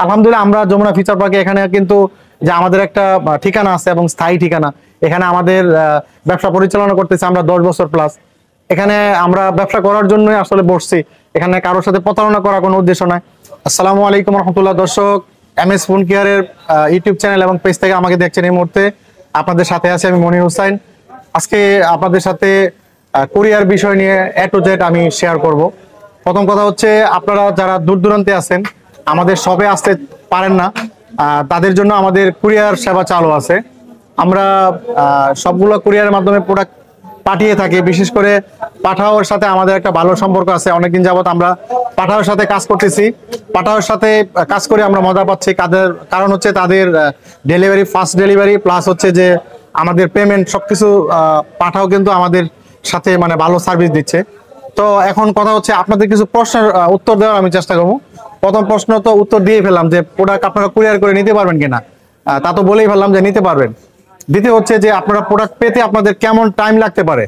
আলহামদুলিল্লাহ আমরা যমুনা ফিচার পার্কে এখানে কিন্তু যে আমাদের একটা ঠিকানা আছে এবং স্থায়ী ঠিকানা। এখানে আমাদের ব্যবসা পরিচালনা করতেছি আমরা 10 বছর প্লাস। এখানে আমরা ব্যবসা করার জন্যই আসলে বসছি, এখানে কারোর সাথে প্রতারণা করার কোনো উদ্দেশ্য নাই। আসসালামু আলাইকুম রহমতুল্লাহ। দর্শক, এমএস ফোন কেয়ারের ইউটিউব চ্যানেল এবং পেজ থেকে আমাকে দেখছেন এই মুহূর্তে। আপনাদের সাথে আছি আমি মনির হুসাইন। আজকে আপনাদের সাথে কোরিয়ার বিষয় নিয়ে A to Z আমি শেয়ার করব। প্রথম কথা হচ্ছে, আপনারা যারা দূর দূরান্তে আছেন, আমাদের শপে আসতে পারেন না, তাদের জন্য আমাদের কুরিয়ার সেবা চালু আছে। আমরা সবগুলো কুরিয়ারের মাধ্যমে প্রোডাক্ট পাঠিয়ে থাকি। বিশেষ করে পাঠাওর সাথে আমাদের একটা ভালো সম্পর্ক আছে, অনেকদিন যাবত আমরা পাঠাওর সাথে কাজ করতেছি। পাঠাওর সাথে কাজ করে আমরা মজা পাচ্ছি। কারণ হচ্ছে তাদের ডেলিভারি, ফাস্ট ডেলিভারি, প্লাস হচ্ছে যে আমাদের পেমেন্ট সবকিছু পাঠাও কিন্তু আমাদের সাথে মানে ভালো সার্ভিস দিচ্ছে। তো এখন কথা হচ্ছে, আপনাদের কিছু প্রশ্নের উত্তর দেওয়ার আমি চেষ্টা করবো। প্রথম প্রশ্ন তো উত্তর দিয়ে ফেললাম যে প্রোডাক্ট আপনারা কুরিয়ার করে নিতে পারবেন কিনা, তা তো বলেই ফেললাম যে নিতে পারবেন। দ্বিতীয় হচ্ছে যে আপনারা প্রোডাক্ট পেতে আপনাদের কেমন টাইম লাগতে পারে,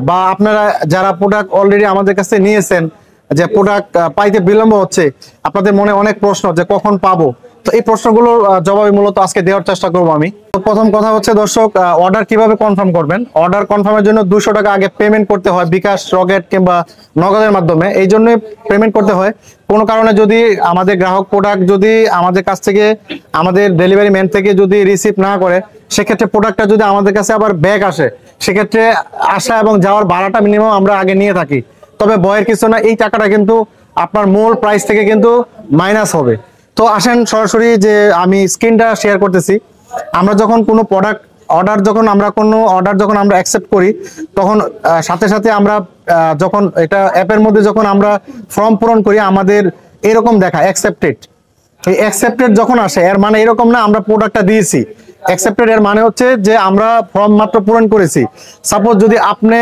বা আপনারা যারা প্রোডাক্ট অলরেডি আমাদের কাছে নিয়েছেন, যে প্রোডাক্ট পাইতে বিলম্ব হচ্ছে, আপনাদের মনে অনেক প্রশ্ন যে কখন পাবো। তো এই প্রশ্নগুলোর জবাব মূলত আজকে দেওয়ার চেষ্টা করবো আমি। তো প্রথম কথা হচ্ছে দর্শক, অর্ডার কিভাবে কনফার্ম করবেন। অর্ডার কনফার্মের জন্য 200 টাকা আগে পেমেন্ট করতে হয়, বিকাশ, রকেট কিংবা নগদের মাধ্যমে। এই জন্যই পেমেন্ট করতে হয়। কোনো কারণে যদি আমাদের গ্রাহক প্রোডাক্ট যদি আমাদের কাছ থেকে, আমাদের ডেলিভারি ম্যান থেকে যদি রিসিভ না করে, সেক্ষেত্রে প্রোডাক্টটা যদি আমাদের কাছে আবার ব্যাক আসে, সেক্ষেত্রে আসা এবং যাওয়ার ভাড়াটা মিনিমাম আমরা আগে নিয়ে থাকি। তবে ভয়ের কিছু না, এই টাকাটা কিন্তু আপনার মূল প্রাইস থেকে কিন্তু মাইনাস হবে। তো আসেন সরাসরি, যে আমি স্ক্রিনটা শেয়ার করতেছি। আমরা যখন কোনো প্রোডাক্ট অর্ডার যখন আমরা অ্যাকসেপ্ট করি, তখন সাথে সাথে আমরা যখন এটা অ্যাপের মধ্যে যখন আমরা ফর্ম পূরণ করি, আমাদের এরকম দেখা অ্যাকসেপ্টেড। এই অ্যাকসেপ্টেড যখন আসে, এর মানে এরকম না আমরা প্রোডাক্টটা দিয়েছি। অ্যাকসেপ্টেড এর মানে হচ্ছে যে আমরা ফর্ম মাত্র পূরণ করেছি। সাপোজ যদি আপনি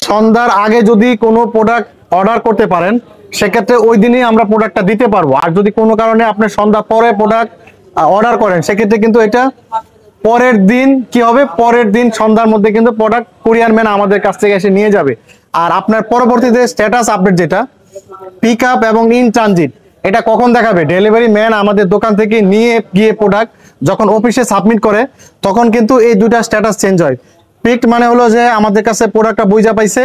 সন্ধ্যার আগে যদি কোনো প্রোডাক্ট অর্ডার করতে পারেন, সেক্ষেত্রে ওই দিনই আমরা প্রোডাক্টটা দিতে পারবো। আর যদি কোনো কারণে আপনি সন্ধ্যা পরে প্রোডাক্ট অর্ডার করেন, সেক্ষেত্রে কিন্তু এটা পরের দিন কি হবে, পরের দিন সন্ধ্যার মধ্যে কিন্তু প্রোডাক্ট কুরিয়ার ম্যান আমাদের কাছ থেকে এসে নিয়ে যাবে। আর আপনার পরবর্তীতে স্ট্যাটাস আপডেট, যেটা পিক আপ এবং ইন ট্রানজিট, এটা কখন দেখাবে, ডেলিভারি ম্যান আমাদের দোকান থেকে নিয়ে গিয়ে প্রোডাক্ট যখন অফিসে সাবমিট করে, তখন কিন্তু এই দুইটা স্ট্যাটাস চেঞ্জ হয়। পিকড মানে হলো যে আমাদের কাছে প্রোডাক্টটা বুঝা পাইছে।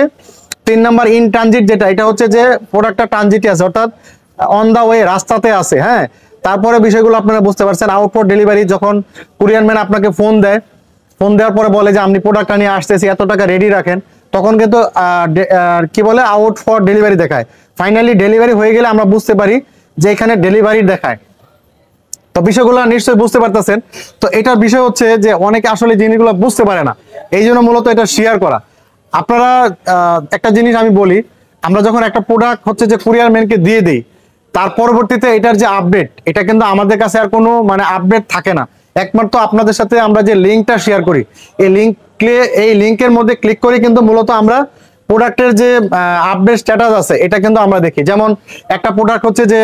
3 নাম্বার ইন ট্রানজিট, যেটা এটা হচ্ছে যে প্রোডাক্টটা ট্রানজিটে আছে, অর্থাৎ অন দা ওয়ে, রাস্তাতে আছে। হ্যাঁ, তারপরে বিষয়গুলো আপনারা বুঝতে পারছেন। আউট ফর ডেলিভারি, যখন কুরিয়ার ম্যান আপনাকে ফোন দেয়, ফোন দেওয়ার পরে বলে যে আপনি প্রোডাক্টটা নিয়ে আসতেছি, এত টাকা রেডি রাখেন, তখন কিন্তু কি বলে, আউট ফর ডেলিভারি দেখায়। ফাইনালি ডেলিভারি হয়ে গেলে আমরা বুঝতে পারি যে এখানে ডেলিভারি দেখায়। তো বিষয়গুলো নিশ্চয়ই বুঝতে পারতেছেন। তো এটার বিষয় হচ্ছে যে অনেকে আসলে জিনিসগুলো বুঝতে পারে না, এই জন্য মূলত এটা শেয়ার করা। আপনারা একটা জিনিস আমি বলি, আমরা যখন একটা প্রোডাক্ট হচ্ছে যে কুরিয়ার ম্যানকে দিয়ে দিই, তার পরবর্তীতে এটার যে আপডেট, এটা কিন্তু আমাদের কাছে আর কোনো মানে আপডেট থাকে না। একমাত্র আপনাদের সাথে আমরা যে লিঙ্কটা শেয়ার করি, এই লিঙ্কের মধ্যে ক্লিক করে কিন্তু মূলত আমরা প্রোডাক্টের যে আপডেট স্ট্যাটাস আছে, এটা কিন্তু আমরা দেখি। যেমন একটা প্রোডাক্ট হচ্ছে যে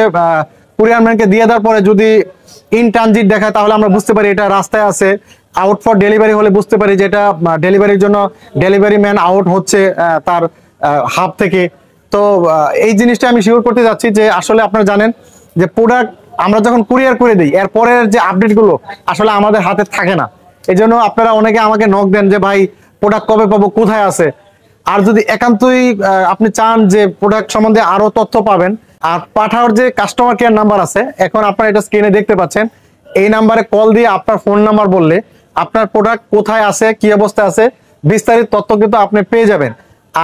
কুরিয়ার ম্যানকে দিয়ে দেওয়ার পরে যদি ইন ট্রানজিট দেখায়, তাহলে আমরা বুঝতে পারি এটা রাস্তায় আছে। আউট ফর ডেলিভারি হলে বুঝতে পারি যে এটা ডেলিভারির জন্য ডেলিভারি ম্যান আউট হচ্ছে তার হাব থেকে। তো এই জিনিসটা আমি শিওর করতে যাচ্ছি যে আসলে আপনারা জানেন যে প্রোডাক্ট আমরা যখন কুরিয়ার করে দিই, এর পরের যে আপডেটগুলো আসলে আমাদের হাতে থাকে না। এই জন্য আপনারা অনেকে আমাকে নক দেন যে ভাই প্রোডাক্ট কবে পাবো, কোথায় আছে। আর যদি একান্তই আপনি চান যে প্রোডাক্ট সম্বন্ধে আরো তথ্য পাবেন, আর পাঠাওয়ার যে কাস্টমার কেয়ার নাম্বার আছে, এখন আপনারা এটা স্ক্রিনে দেখতে পাচ্ছেন, এই নাম্বারে কল দিয়ে আপনার ফোন নাম্বার বললে আপনার প্রোডাক্ট কোথায় আছে, কি অবস্থায় আছে, বিস্তারিত তথ্য কিন্তু আপনি পেয়ে যাবেন।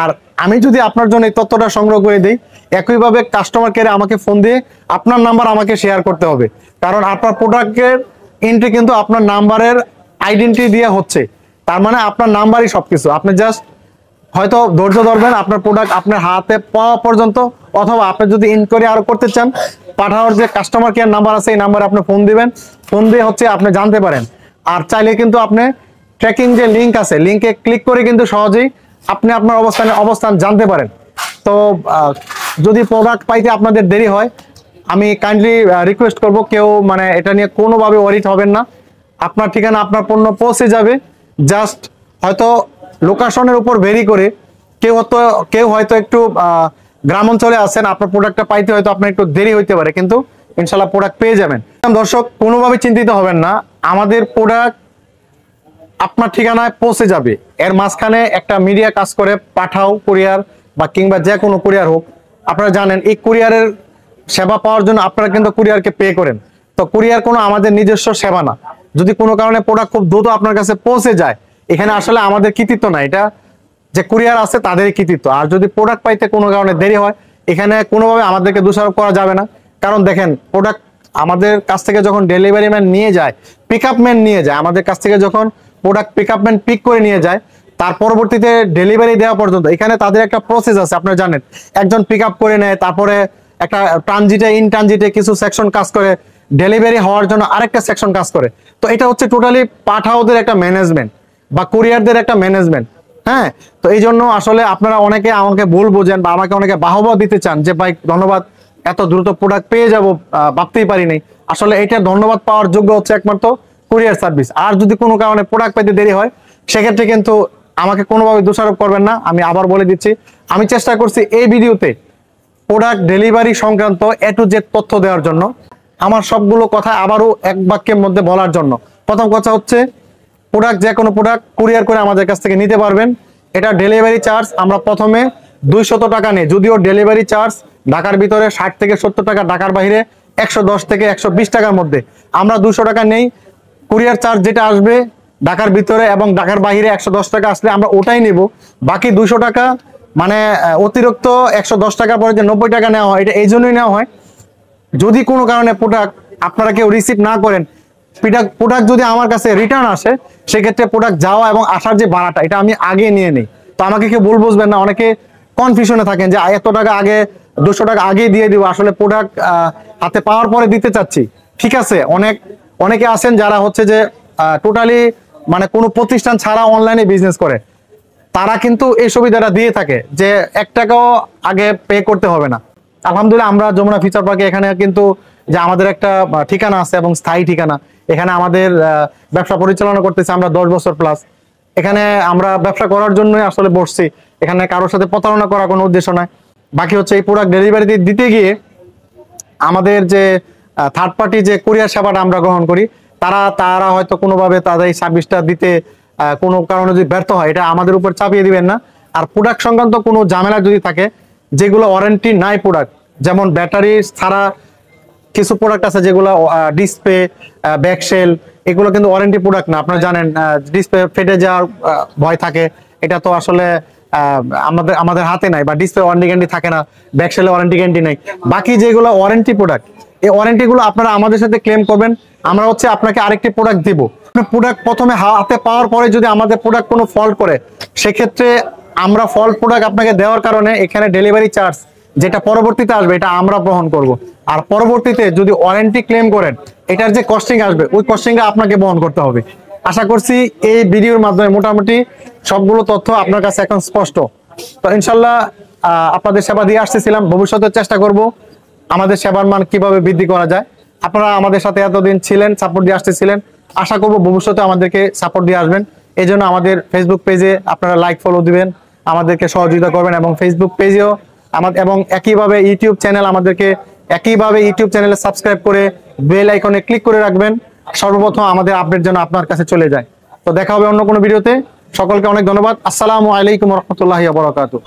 আর আমি যদি আপনার জন্য এই তথ্যটা সংগ্রহ করে দিই, একইভাবে কাস্টমার কেয়ারে আমাকে ফোন দিয়ে আপনার নাম্বার আমাকে শেয়ার করতে হবে। কারণ আপনার প্রোডাক্টের এন্ট্রি কিন্তু আপনার নাম্বারের আইডেন্টিটি দিয়ে হচ্ছে। তার মানে আপনার নাম্বারই সবকিছু। আপনি জাস্ট হয়তো ধৈর্য ধরবেন আপনার প্রোডাক্ট আপনার হাতে পাওয়া পর্যন্ত, অথবা আপনি যদি ইনকোয়ারি আরো করতে চান, পাঠানোর যে কাস্টমার কেয়ার নাম্বার আছে, এই নাম্বারে আপনি ফোন দিবেন। ফোন দিয়ে হচ্ছে আপনি জানতে পারেন। আর চাইলে কিন্তু আপনি ট্র্যাকিং যে লিঙ্ক আছে, লিঙ্কে ক্লিক করে কিন্তু সহজেই আপনি আপনার অবস্থান জানতে পারেন। তো যদি প্রোডাক্ট পাইতে আপনাদের দেরি হয়, আমি কাইন্ডলি রিকোয়েস্ট করব, কেউ মানে এটা নিয়ে কোনোভাবে ওয়ারিড হবেন না। আপনার ঠিকানা, আপনার পণ্য পৌঁছে যাবে। জাস্ট হয়তো লোকেশনের উপর ভেরি করে কেউ হয়তো একটু গ্রাম অঞ্চলে আছেন, আপনার প্রোডাক্টটা পাইতে হয়তো আপনার একটু দেরি হইতে পারে, কিন্তু ইনশাল্লাহ প্রোডাক্ট পেয়ে যাবেন। দর্শক কোনোভাবে চিন্তিত হবেন না, আমাদের প্রোডাক্ট আপনার ঠিকানায় পৌঁছে যাবে। এর মাঝখানে একটা মিডিয়া কাজ করে, পাঠাও কুরিয়ার বা কিংবা যে কোনো কুরিয়ার হোক, আপনারা জানেন এই কুরিয়ারের সেবা পাওয়ার জন্য আপনারা কিন্তু কুরিয়ারকে পে করেন। তো কুরিয়ার কোনো আমাদের নিজস্ব সেবা না। যদি কোনো কারণে প্রোডাক্ট খুব দ্রুত আপনার কাছে পৌঁছে যায়, এখানে আসলে আমাদের কৃতিত্ব না, এটা যে কুরিয়ার আছে তাদেরই কৃতিত্ব। আর যদি প্রোডাক্ট পাইতে কোনো কারণে দেরি হয়, এখানে কোনোভাবে আমাদেরকে দোষারোপ করা যাবে না। কারণ দেখেন, প্রোডাক্ট আমাদের কাছ থেকে যখন ডেলিভারি ম্যান নিয়ে যায়, পিক আপ ম্যান নিয়ে যায়, আমাদের কাছ থেকে যখন product pick up man pick করে নিয়ে যায়, তার পরবর্তীতে ডেলিভারি দেওয়া পর্যন্ত এখানে তাদের একটা প্রসেস আছে, আপনারা জানেন। একজন পিক আপ করে নেয়, তারপরে একটা ট্রানজিটে ইন ট্রানজিটে কিছু সেকশন কাজ করে, ডেলিভারি হওয়ার জন্য আরেকটা সেকশন কাজ করে। তো এটা হচ্ছে টোটালি পাঠাওদের একটা ম্যানেজমেন্ট বা কুরিয়ারদের একটা ম্যানেজমেন্ট। হ্যাঁ, তো এই জন্য আসলে আপনারা অনেকে আমাকে ভুল বোঝেন বা আমাকে অনেকে বাহবা দিতে চান যে ভাই ধন্যবাদ, এত দ্রুত প্রোডাক্ট পেয়ে যাব, ভাবতেই পারিনি। আসলে এটা ধন্যবাদ পাওয়ার যোগ্য হচ্ছে একমাত্র কুরিয়ার সার্ভিস। আর যদি কোনো কারণে প্রোডাক্ট পেতে দেরি হয়, সেক্ষেত্রে কিন্তু আমাকে কোনোভাবে দোষারোপ করবেন না। আমি আবার বলে দিচ্ছি, আমি চেষ্টা করছি এই ভিডিওতে প্রোডাক্ট ডেলিভারি সংক্রান্ত A to Z তথ্য দেওয়ার জন্য, আমার সবগুলো কথা আবারও এক বাক্যের মধ্যে বলার জন্য। প্রথম কথা হচ্ছে, প্রোডাক্ট যে কোনো প্রোডাক্ট কুরিয়ার করে আমাদের কাছ থেকে নিতে পারবেন। এটা ডেলিভারি চার্জ আমরা প্রথমে 200 টাকা নেই, যদিও ডেলিভারি চার্জ ঢাকার ভিতরে 60 থেকে 70 টাকা, ঢাকার বাইরে 110 থেকে 120 টাকার মধ্যে। আমরা 200 টাকা নেই। কুরিয়ার চার্জ যেটা আসবে ঢাকার ভিতরে এবং ঢাকার বাইরে 110 টাকা আসলে আমরা ওটাই নেব। বাকি 200 টাকা মানে অতিরিক্ত 110 টাকা পরে যে 90 টাকা নেওয়া হয়, এটা এই জন্যই নেওয়া হয়, যদি কোনো কারণে প্রোডাক্ট আপনারা কেউ রিসিভ না করেন, প্রোডাক্ট যদি আমার কাছে রিটার্ন আসে, সেক্ষেত্রে প্রোডাক্ট যাওয়া এবং আসার যে ভাড়াটা, এটা আমি আগে নিয়ে নিই। তো আমাকে কেউ ভুল বুঝবেন না, অনেকে কনফিউশনে থাকেন যে এত টাকা আগে, 200 টাকা আগে দিয়ে দিব, আসলে প্রোডাক্ট হাতে পাওয়ার পরে দিতে চাচ্ছি। ঠিক আছে, অনেকে আছেন যারা হচ্ছে যে টোটালি মানে কোনো প্রতিষ্ঠান ছাড়া অনলাইনে বিজনেস করে, তারা কিন্তু এই সুবিধাটা দিয়ে থাকে যে 1 টাকাও আগে পে করতে হবে না। আলহামদুলিল্লাহ, আমরা যমুনা ফিচার পার্কে এখানে কিন্তু যে আমাদের একটা ঠিকানা আছে এবং স্থায়ী ঠিকানা, এখানে আমাদের ব্যবসা পরিচালনা করতেছি আমরা 10 বছর প্লাস। এখানে আমরা ব্যবসা করার জন্যই আসলে বসছি, এখানে কারোর সাথে প্রতারণা করার কোনো উদ্দেশ্য নয়। বাকি হচ্ছে এই প্রোডাক্ট ডেলিভারি দিতে গিয়ে আমাদের যে থার্ড পার্টি যে কুরিয়ার সেবাটা আমরা গ্রহণ করি, তারা হয়তো কোনোভাবে তাদের এই সার্ভিসটা দিতে কোনো কারণে যদি ব্যর্থ হয়, এটা আমাদের উপর চাপিয়ে দিবেন না। আর প্রোডাক্ট সংক্রান্ত কোনো ঝামেলা যদি থাকে, যেগুলো ওয়ারেন্টি নাই প্রোডাক্ট, যেমন ব্যাটারি ছাড়া কিছু প্রোডাক্ট আছে যেগুলো ডিসপ্লে, ব্যাকশেল, এগুলো কিন্তু ওয়ারেন্টি প্রোডাক্ট না। আপনারা জানেন ডিসপ্লে ফেটে যাওয়ার ভয় থাকে, এটা তো আসলে আমাদের হাতে নাই, বা ডিসপ্লে ওয়ারেন্টি গ্যারান্টি থাকে না, ব্যাকশেলে ওয়ারেন্টি গ্যারান্টি নেই। বাকি যেগুলো ওয়ারেন্টি প্রোডাক্ট, এই ওয়ারেন্টিগুলো আপনারা আমাদের সাথে ক্লেম করবেন, আমরা হচ্ছে আপনাকে আরেকটি প্রোডাক্ট দিব। প্রোডাক্ট প্রথমে হাতে পাওয়ার পরে যদি আমাদের প্রোডাক্ট কোনো ফল্ট করে, সেক্ষেত্রে আমরা ফল্ট প্রোডাক্ট আপনাকে দেওয়ার কারণে এখানে ডেলিভারি চার্জ যেটা পরবর্তীতে আসবে, এটা আমরা বহন করব। আর পরবর্তীতে যদি ওয়ারেন্টি ক্লেম করেন, এটার যে কস্টিং আসবে, ওই কস্টিংটা আপনাকে বহন করতে হবে। আশা করছি এই ভিডিওর মাধ্যমে মোটামুটি সবগুলো তথ্য আপনার কাছে এখন স্পষ্ট। তো ইনশাল্লাহ আপনাদের সেবা দিয়ে আসতেছিলাম, ভবিষ্যতে চেষ্টা করব আমাদের সেবার মান কিভাবে বৃদ্ধি করা যায়। আপনারা আমাদের সাথে এতদিন ছিলেন, সাপোর্ট দিয়ে আসতেছিলেন, আশা করব ভবিষ্যতে আমাদেরকে সাপোর্ট দিয়ে আসবেন। এই জন্য আমাদের ফেসবুক পেজে আপনারা লাইক ফলো দিবেন, আমাদেরকে সহযোগিতা করবেন, এবং ফেসবুক পেজেও এবং একইভাবে ইউটিউব চ্যানেল, আমাদেরকে একইভাবে ইউটিউব চ্যানেলে সাবস্ক্রাইব করে বেল আইকনে ক্লিক করে রাখবেন, সর্বপ্রথম আমাদের আপডেট যেন আপনার কাছে চলে যায়। তো দেখা হবে অন্য কোনো ভিডিওতে। সকলকে অনেক ধন্যবাদ। আসসালামু আলাইকুম ওয়া রাহমাতুল্লাহি ওয়া বারাকাতুহু।